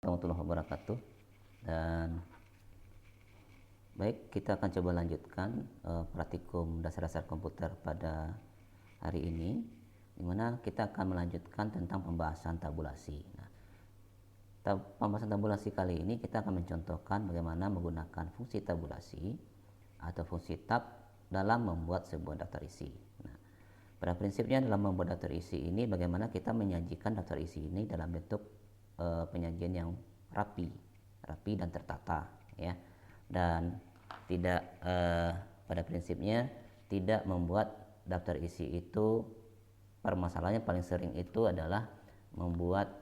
warahmatullahi wabarakatuh. Dan baik, kita akan coba lanjutkan praktikum dasar-dasar komputer pada hari ini, di mana kita akan melanjutkan tentang pembahasan tabulasi. Nah, pembahasan tabulasi kali ini kita akan mencontohkan bagaimana menggunakan fungsi tabulasi atau fungsi tab dalam membuat sebuah daftar isi. Nah, pada prinsipnya dalam membuat daftar isi ini, bagaimana kita menyajikan daftar isi ini dalam bentuk penyajian yang rapi dan tertata, ya, dan tidak pada prinsipnya tidak membuat daftar isi itu. Permasalahannya paling sering itu adalah membuat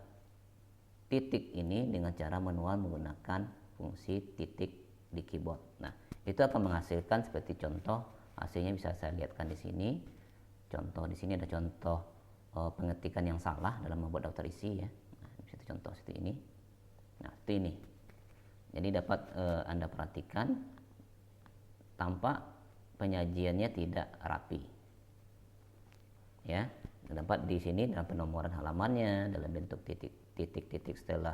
titik ini dengan cara manual menggunakan fungsi titik di keyboard. Nah, itu akan menghasilkan seperti contoh hasilnya bisa saya lihatkan di sini. Contoh di sini ada contoh pengetikan yang salah dalam membuat daftar isi, ya. Nah, itu contoh seperti ini. Nah, seperti ini. Jadi dapat Anda perhatikan tampak penyajiannya tidak rapi. Ya, dapat di sini dalam penomoran halamannya dalam bentuk titik-titik setelah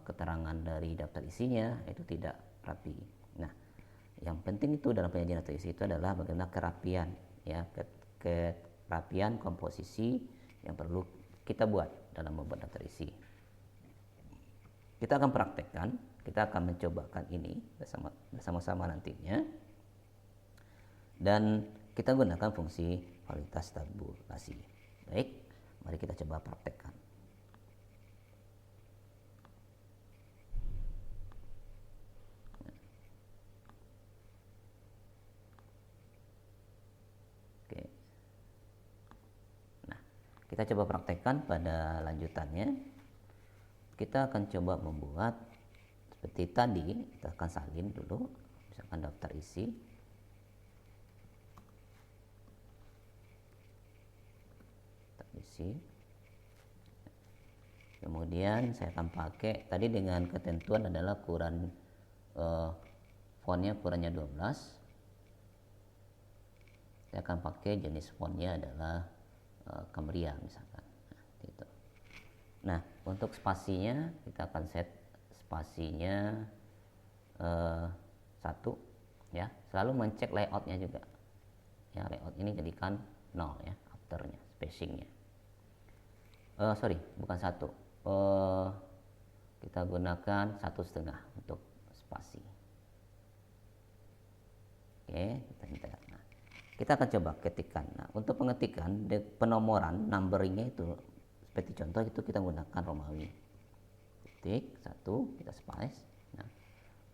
keterangan dari daftar isinya itu tidak rapi. Nah, yang penting itu dalam penyajian daftar isi itu adalah bagaimana kerapian, ya, kerapian komposisi yang perlu kita buat dalam membuat daftar isi. Kita akan praktekkan, kita akan mencobakan ini bersama-sama nantinya, dan kita gunakan fungsi kualitas tabulasi. Baik, mari kita coba praktekkan. Oke. Nah, kita coba praktekkan pada lanjutannya. Kita akan coba membuat seperti tadi, kita akan salin dulu, misalkan daftar isi. Kemudian saya akan pakai tadi dengan ketentuan adalah ukuran fontnya ukurannya 12. Saya akan pakai jenis fontnya adalah Cambria misalkan. Nah, gitu. Nah, untuk spasinya kita akan set spasinya 1, ya. Selalu mencek layoutnya juga. Ya, layout ini jadikan 0, ya, afternya, spacingnya. Bukan 1. Kita gunakan 1,5 untuk spasi. Oke, kita enter. Nah, kita akan coba ketikkan. Nah, untuk pengetikan penomoran numberingnya itu seperti contoh itu kita gunakan Romawi. Ketik 1, kita space. Nah,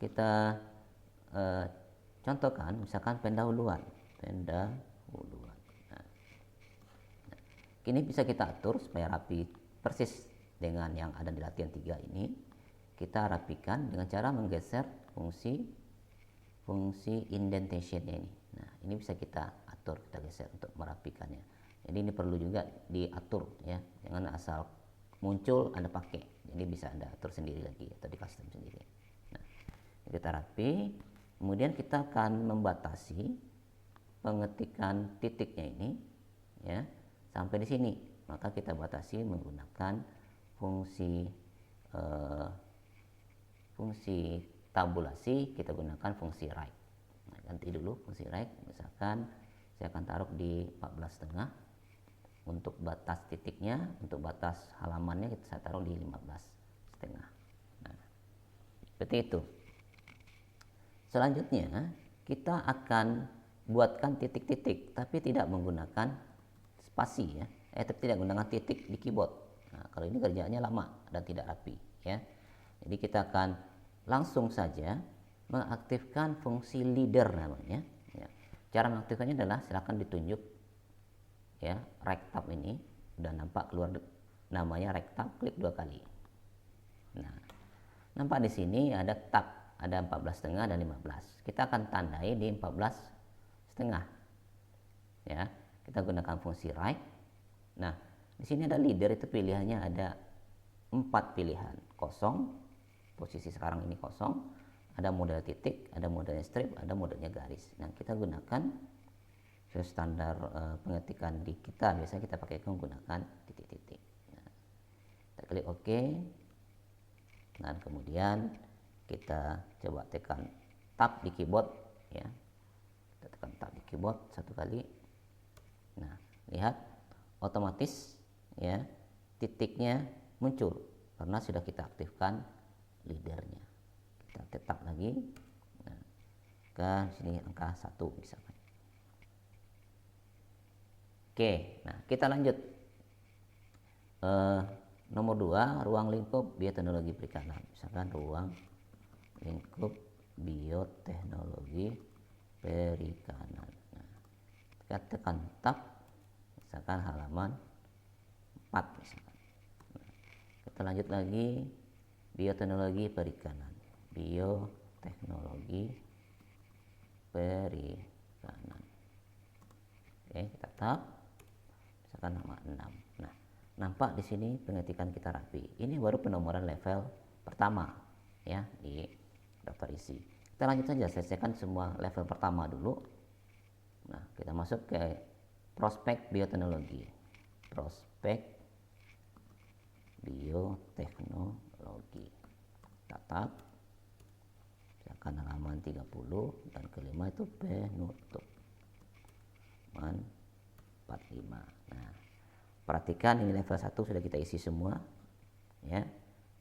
kita contohkan misalkan pendahuluan. Nah, ini bisa kita atur supaya rapi persis dengan yang ada di latihan 3 ini. Kita rapikan dengan cara menggeser fungsi indentationnya ini. Nah, ini bisa kita atur, kita geser untuk merapikannya. Jadi ini perlu juga diatur, ya, jangan asal muncul Anda pakai. Jadi bisa Anda atur sendiri lagi atau di custom sendiri. Nah, kita rapi. Kemudian kita akan membatasi pengetikan titiknya ini, ya, sampai di sini. Maka kita batasi menggunakan fungsi tabulasi. Kita gunakan fungsi right. Nah, ganti dulu fungsi right. Misalkan saya akan taruh di 14,5 untuk batas titiknya. Untuk batas halamannya saya taruh di 15,5. Nah, seperti itu. Selanjutnya kita akan buatkan titik-titik, tapi tidak menggunakan spasi, ya, tidak menggunakan titik di keyboard. Nah, kalau ini kerjaannya lama dan tidak rapi, ya. Jadi kita akan langsung saja mengaktifkan fungsi leader namanya, ya. Cara mengaktifkannya adalah silakan ditunjuk, ya, right tab ini udah nampak keluar namanya right tab, klik 2 kali. Nah, nampak di sini ada tab, ada 14,5 dan 15. Kita akan tandai di 14,5, ya. Kita gunakan fungsi right. Nah, di sini ada leader, itu pilihannya ada 4 pilihan. Kosong, posisi sekarang ini kosong. Ada model titik, ada modelnya strip, ada modelnya garis. Nah, kita gunakan standar pengetikan di kita. Biasanya kita pakai menggunakan titik-titik. Nah, kita klik OK. dan kemudian kita coba tekan tab di keyboard ya. Kita tekan tab di keyboard satu kali. Nah, lihat otomatis ya titiknya muncul karena sudah kita aktifkan leadernya. Kita tetap lagi. Nah, ke sini angka 1 misalkan. Oke, nah kita lanjut. Nomor 2, ruang lingkup bioteknologi perikanan. Misalkan ruang lingkup bioteknologi perikanan. Nah, kita tekan tab, misalkan halaman 4 misalkan. Nah, kita lanjut lagi bioteknologi perikanan. Bioteknologi perikanan. Oke, kita tab, misalkan nama 6. Nah, nampak di sini pengetikan kita rapi. Ini baru penomoran level pertama ya di daftar isi. Kita lanjut saja, selesaikan semua level pertama dulu. Nah, kita masuk ke prospek bioteknologi. Prospek bioteknologi. Tetap misalkan halaman 30 dan kelima itu penutup. Halaman 45. Nah, perhatikan ini level 1 sudah kita isi semua ya,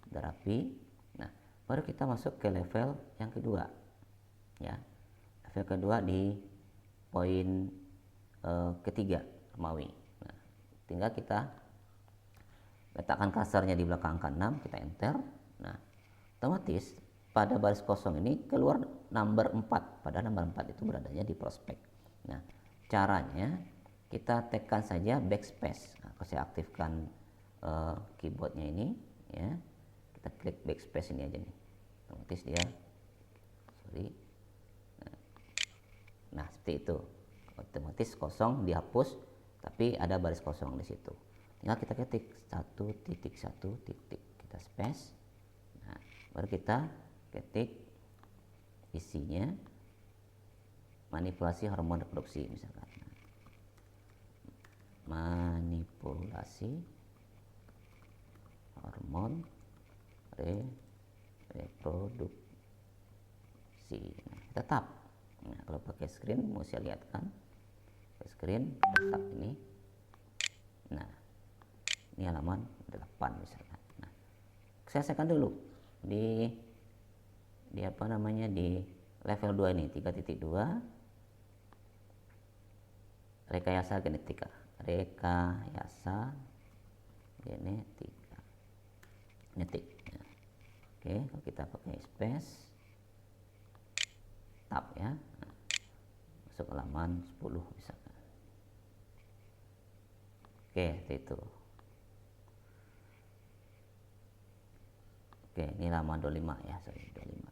sudah rapi. Nah, baru kita masuk ke level yang kedua ya. Level kedua di poin ketiga Romawi. Nah, tinggal kita letakkan kursornya di belakang angka 6, kita enter. Nah, otomatis pada baris kosong ini keluar number 4, pada number 4 itu beradanya di prospek. Nah, caranya kita tekan saja backspace. Nah, kalau saya aktifkan keyboardnya ini ya, kita klik backspace ini aja nih, otomatis dia nah seperti itu, otomatis kosong dihapus tapi ada baris kosong di situ. Tinggal kita ketik 1.1 titik, kita space. Nah, baru kita ketik isinya, manipulasi hormon reproduksi misalkan. Manipulasi hormon reproduksi. Nah, kita tap. Nah, kalau pakai screen mau saya lihatkan. Pakai screen, tap ini. Nah, ini halaman 8 misalkan. Nah, saya selesaikan dulu di apa namanya, di level 2 ini, 3.2 rekayasa genetika. Rekayasa genetika. Genetik. Nah, oke, kalau kita pakai space, tab ya. Nah, masuk halaman 10 misalkan. Oke, itu. Oke, ini halaman 25 ya, sorry, 25.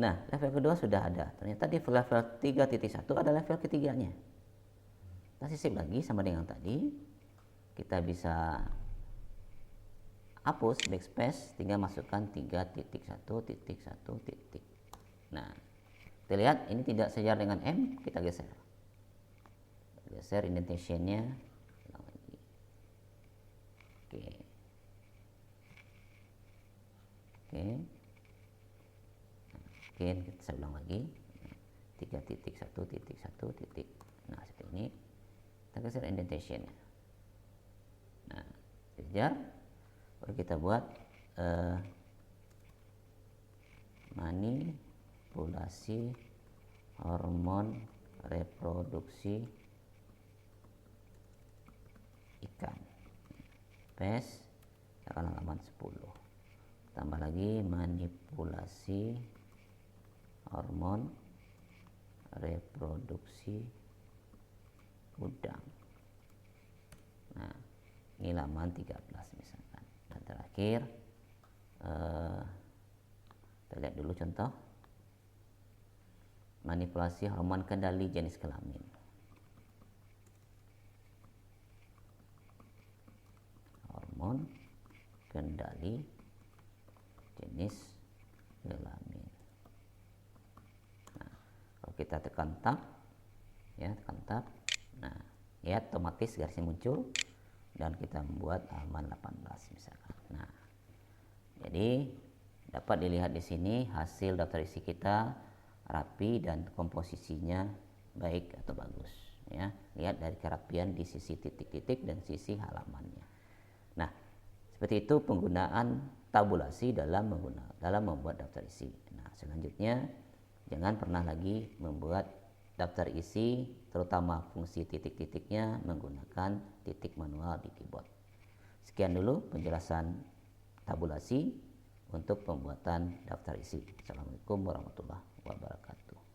Nah, level kedua sudah ada. Ternyata di level 3.1 ada level ketiganya. Kita sisip lagi sama dengan tadi. Kita bisa hapus backspace, tinggal masukkan 3.1.1. Nah, kita lihat ini tidak sejajar dengan M, kita geser. Geser indentationnya. Oke. Oke. Oke, saya ulang lagi. 3.1.1. Nah, seperti ini. Kita geser indentation. Nah, sejajar. Baru kita buat manipulasi hormon reproduksi ikan. Paste, akan halaman 10. Tambah lagi manipulasi hormon reproduksi udang. Nah, ini halaman 13 misalkan. Dan terakhir kita lihat dulu contoh manipulasi hormon kendali jenis kelamin. Hormon kendali jenis kelamin. Nah, kalau kita tekan tab ya, tekan tab. Nah, ya otomatis garisnya muncul dan kita membuat halaman 18 misalkan. Nah, Jadi dapat dilihat di sini hasil daftar isi kita rapi dan komposisinya baik atau bagus ya. Lihat dari kerapian di sisi titik-titik dan sisi halamannya. Nah, seperti itu penggunaan tabulasi dalam membuat daftar isi. Nah, selanjutnya jangan pernah lagi membuat daftar isi terutama fungsi titik-titiknya menggunakan titik manual di keyboard. Sekian dulu penjelasan tabulasi untuk pembuatan daftar isi. Assalamualaikum warahmatullahi wabarakatuh.